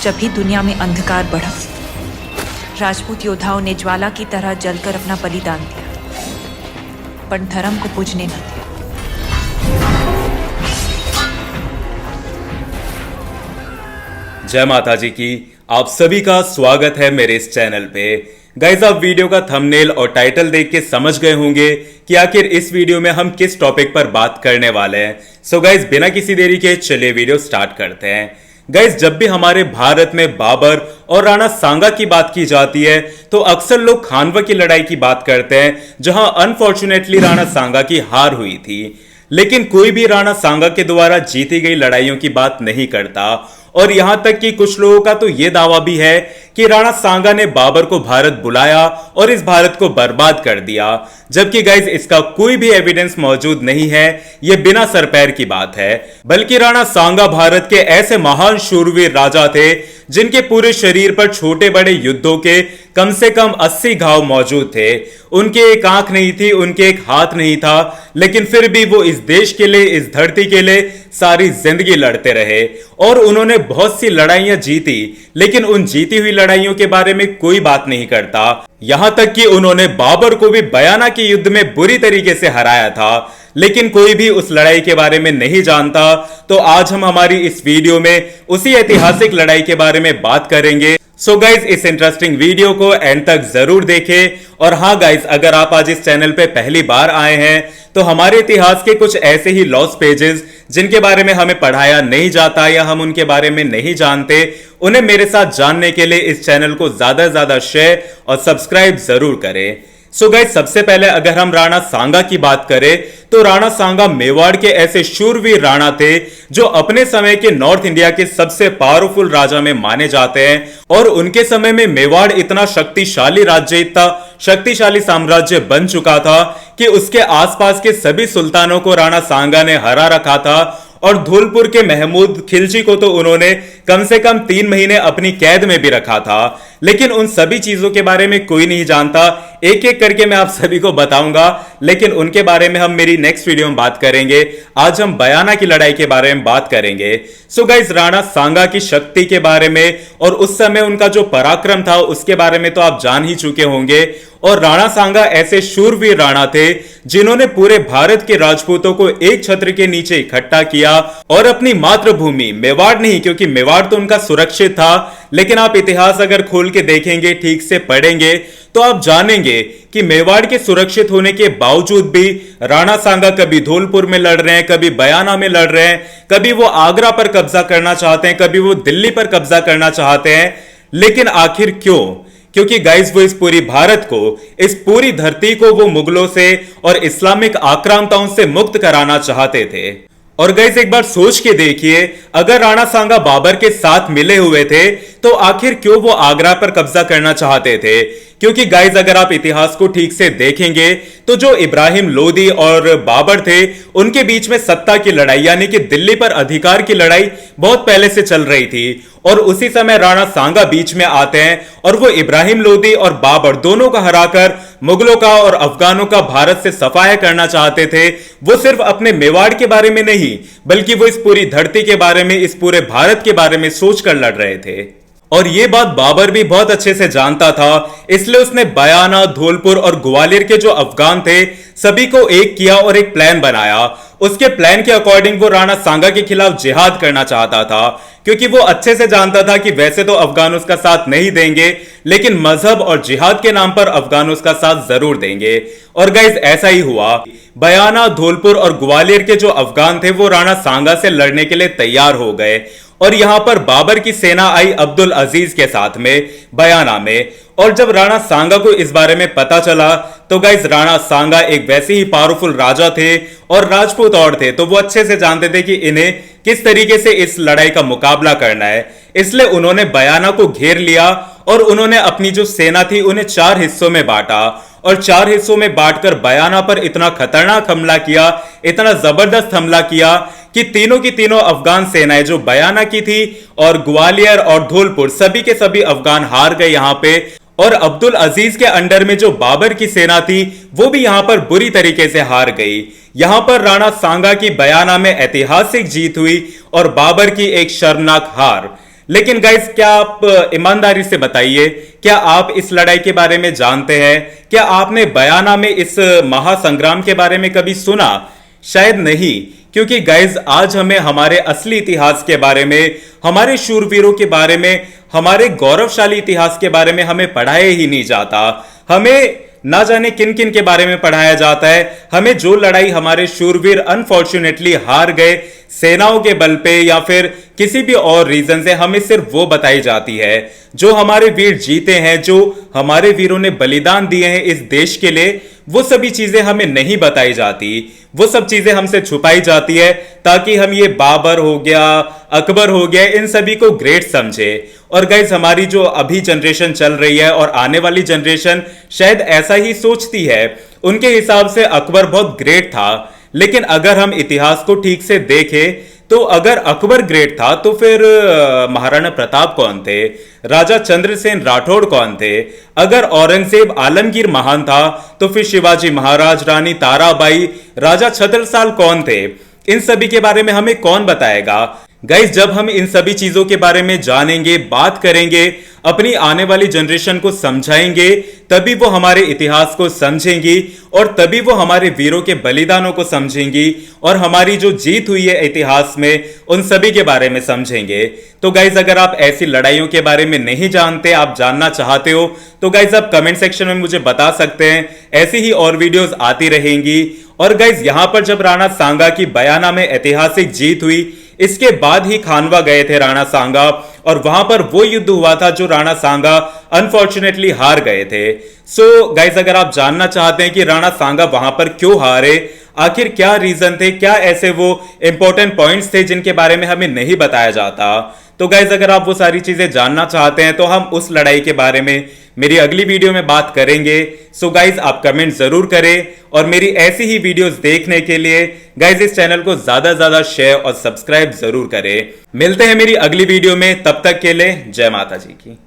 जब भी दुनिया में अंधकार बढ़ा, राजपूत योद्धाओं ने ज्वाला की तरह जलकर अपना बलिदान दिया, पर धर्म को पूजने न दिया। जय माता जी की। आप सभी का स्वागत है मेरे इस चैनल पे। गाइज, आप वीडियो का थंबनेल और टाइटल देख के समझ गए होंगे कि आखिर इस वीडियो में हम किस टॉपिक पर बात करने वाले हैं। सो गाइज, बिना किसी देरी के चलिए वीडियो स्टार्ट करते हैं। गाइज, जब भी हमारे भारत में बाबर और राणा सांगा की बात की जाती है तो अक्सर लोग खानवा की लड़ाई की बात करते हैं, जहां अनफॉर्चुनेटली राणा सांगा की हार हुई थी। लेकिन कोई भी राणा सांगा के द्वारा जीती गई लड़ाइयों की बात नहीं करता, और यहां तक कि कुछ लोगों का तो यह दावा भी है कि राणा सांगा ने बाबर को भारत बुलाया और इस भारत को बर्बाद कर दिया, जबकि गाइज इसका कोई भी एविडेंस मौजूद नहीं है। यह बिना सर पैर की बात है। बल्कि राणा सांगा भारत के ऐसे महान शूरवीर राजा थे जिनके पूरे शरीर पर छोटे बड़े युद्धों के कम से कम 80 घाव मौजूद थे। उनके एक आंख नहीं थी, उनके एक हाथ नहीं था, लेकिन फिर भी वो इस देश के लिए, इस धरती के लिए सारी जिंदगी लड़ते रहे और उन्होंने बहुत सी लड़ाइयां जीती। लेकिन उन जीती हुई लड़ाइयों के बारे में कोई बात नहीं करता। यहां तक कि उन्होंने बाबर को भी बयाना के युद्ध में बुरी तरीके से हराया था, लेकिन कोई भी उस लड़ाई के बारे में नहीं जानता। तो आज हम हमारी इस वीडियो में उसी ऐतिहासिक लड़ाई के बारे में बात करेंगे। सो गाइज, इस इंटरेस्टिंग वीडियो को एंड तक जरूर देखें। और हाँ गाइज, अगर आप आज इस चैनल पे पहली बार आए हैं तो हमारे इतिहास के कुछ ऐसे ही लॉस्ट पेजेस जिनके बारे में हमें पढ़ाया नहीं जाता या हम उनके बारे में नहीं जानते, उन्हें मेरे साथ जानने के लिए इस चैनल को ज्यादा से ज्यादा शेयर और सब्सक्राइब जरूर करें। सो गाइस, सबसे पहले अगर हम राणा सांगा की बात करें तो राणा सांगा मेवाड़ के ऐसे शूरवीर राणा थे जो अपने समय के नॉर्थ इंडिया के सबसे पावरफुल राजा में माने जाते हैं। और उनके समय में मेवाड़ इतना शक्तिशाली राज्य, इतना शक्तिशाली साम्राज्य बन चुका था कि उसके आसपास के सभी सुल्तानों को राणा सांगा ने हरा रखा था। और धौलपुर के महमूद खिलजी को तो उन्होंने कम से कम 3 महीने अपनी कैद में भी रखा था। लेकिन उन सभी चीजों के बारे में कोई नहीं जानता। एक एक करके मैं आप सभी को बताऊंगा, लेकिन उनके बारे में हम मेरी नेक्स्ट वीडियो में बात करेंगे। आज हम बयाना की लड़ाई के बारे में बात करेंगे। सो गाइस, राणा सांगा की शक्ति के बारे में और उस समय उनका जो पराक्रम था उसके बारे में तो आप जान ही चुके होंगे। और राणा सांगा ऐसे शूरवीर राणा थे जिन्होंने पूरे भारत के राजपूतों को एक छत्र के नीचे इकट्ठा किया और अपनी मातृभूमि मेवाड़ नहीं, क्योंकि मेवाड़ तो उनका सुरक्षित था, लेकिन आप इतिहास अगर खोल के देखेंगे, ठीक से पढ़ेंगे तो आप जानेंगे कि मेवाड़ के सुरक्षित होने के बावजूद भी राणा सांगा कभी धौलपुर में लड़ रहे हैं, कभी बयाना में लड़ रहे हैं, कभी वो आगरा पर कब्जा करना चाहते हैं, कभी वो दिल्ली पर कब्जा करना चाहते हैं। लेकिन आखिर क्यों? क्योंकि गाइस, वो इस पूरी भारत को, इस पूरी धरती को वो मुगलों से और इस्लामिक आक्रामताओं से मुक्त कराना चाहते थे। और गाइस, एक बार सोच के देखिए, अगर राणा सांगा बाबर के साथ मिले हुए थे तो आखिर क्यों वो आगरा पर कब्जा करना चाहते थे? क्योंकि गाइस, अगर आप इतिहास को ठीक से देखेंगे तो जो इब्राहिम लोदी और बाबर थे उनके बीच में सत्ता की लड़ाई, यानी कि दिल्ली पर अधिकार की लड़ाई बहुत पहले से चल रही थी। और उसी समय राणा सांगा बीच में आते हैं और वो इब्राहिम लोदी और बाबर दोनों को हराकर मुगलों का और अफगानों का भारत से सफाया करना चाहते थे। वो सिर्फ अपने मेवाड़ के बारे में नहीं, बल्कि वो इस पूरी धरती के बारे में, इस पूरे भारत के बारे में सोचकर लड़ रहे थे। और ये बात बाबर भी बहुत अच्छे से जानता था, इसलिए उसने बयाना, धौलपुर और ग्वालियर के जो अफगान थे सभी को एक किया और एक प्लान बनाया। उसके प्लान के अकॉर्डिंग वो राणा सांगा के खिलाफ जिहाद करना चाहता था, क्योंकि वो अच्छे से जानता था कि वैसे तो अफगान उसका साथ नहीं देंगे, लेकिन मजहब और जिहाद के नाम पर अफगान उसका साथ जरूर देंगे। और गाइस, ऐसा ही हुआ। बयाना, धौलपुर और ग्वालियर के जो अफगान थे वो राणा सांगा से लड़ने के लिए तैयार हो गए। और यहां पर बाबर की सेना आई अब्दुल अजीज के साथ में बयाना में। और जब राणा सांगा को इस बारे में पता चला तो गाइस, राणा सांगा एक वैसे ही पावरफुल राजा थे और राजपूत और थे, तो वो अच्छे से जानते थे कि इन्हें किस तरीके से इस लड़ाई का मुकाबला करना है। इसलिए उन्होंने बयाना को घेर लिया और उन्होंने अपनी जो सेना थी उन्हें 4 हिस्सों में बांटा और 4 हिस्सों में बांटकर बयाना पर इतना खतरनाक हमला किया, इतना जबरदस्त हमला किया कि तीनों की तीनों अफगान सेनाएं जो बयाना की थी और ग्वालियर और धौलपुर, सभी के सभी अफगान हार गए यहां पे। और अब्दुल अजीज के अंडर में जो बाबर की सेना थी वो भी यहां पर बुरी तरीके से हार गई। यहां पर राणा सांगा की बयाना में ऐतिहासिक जीत हुई और बाबर की एक शर्मनाक हार। लेकिन गाइस क्या आप ईमानदारी से बताइए, क्या आप इस लड़ाई के बारे में जानते हैं? क्या आपने बयाना में इस महासंग्राम के बारे में कभी सुना? शायद नहीं, क्योंकि गाइज आज हमें हमारे असली इतिहास के बारे में, हमारे शूरवीरों के बारे में, हमारे गौरवशाली इतिहास के बारे में हमें पढ़ाया ही नहीं जाता। हमें ना जाने किन किन के बारे में पढ़ाया जाता है। हमें जो लड़ाई हमारे शूरवीर अनफॉर्चुनेटली हार गए सेनाओं के बल पे या फिर किसी भी और रीजन से, हमें सिर्फ वो बताई जाती है। जो हमारे वीर जीते हैं, जो हमारे वीरों ने बलिदान दिए हैं इस देश के लिए, वो सभी चीजें हमें नहीं बताई जाती। वो सब चीजें हमसे छुपाई जाती है ताकि हम ये बाबर हो गया, अकबर हो गया, इन सभी को ग्रेट समझे। और गाइज हमारी जो अभी जनरेशन चल रही है और आने वाली जनरेशन शायद ऐसा ही सोचती है। उनके हिसाब से अकबर बहुत ग्रेट था, लेकिन अगर हम इतिहास को ठीक से देखें तो अगर अकबर ग्रेट था तो फिर महाराणा प्रताप कौन थे? राजा चंद्रसेन राठौड़ कौन थे? अगर औरंगजेब आलमगीर महान था तो फिर शिवाजी महाराज, रानी ताराबाई, राजा छत्रसाल कौन थे? इन सभी के बारे में हमें कौन बताएगा? गाइस जब हम इन सभी चीजों के बारे में जानेंगे, बात करेंगे, अपनी आने वाली जनरेशन को समझाएंगे, तभी वो हमारे इतिहास को समझेंगी और तभी वो हमारे वीरों के बलिदानों को समझेंगी और हमारी जो जीत हुई है इतिहास में उन सभी के बारे में समझेंगे। तो गाइज अगर आप ऐसी लड़ाइयों के बारे में नहीं जानते, आप जानना चाहते हो, तो गाइज आप कमेंट सेक्शन में मुझे बता सकते हैं। ऐसी ही और वीडियोस आती रहेंगी। और गाइज यहां पर जब राणा सांगा की बयाना में ऐतिहासिक जीत हुई, इसके बाद ही खानवा गए थे राणा सांगा और वहां पर वो युद्ध हुआ था जो राणा सांगा अनफॉर्चुनेटली हार गए थे। सो गाइस अगर आप जानना चाहते हैं कि राणा सांगा वहां पर क्यों हारे, आखिर क्या रीजन थे, क्या ऐसे वो इंपॉर्टेंट पॉइंट्स थे जिनके बारे में हमें नहीं बताया जाता, तो गाइज अगर आप वो सारी चीजें जानना चाहते हैं तो हम उस लड़ाई के बारे में मेरी अगली वीडियो में बात करेंगे। सो गाइज आप कमेंट जरूर करें और मेरी ऐसी ही वीडियोस देखने के लिए गाइज इस चैनल को ज्यादा ज्यादा शेयर और सब्सक्राइब जरूर करें। मिलते हैं मेरी अगली वीडियो में, तब तक के लिए जय माता जी की।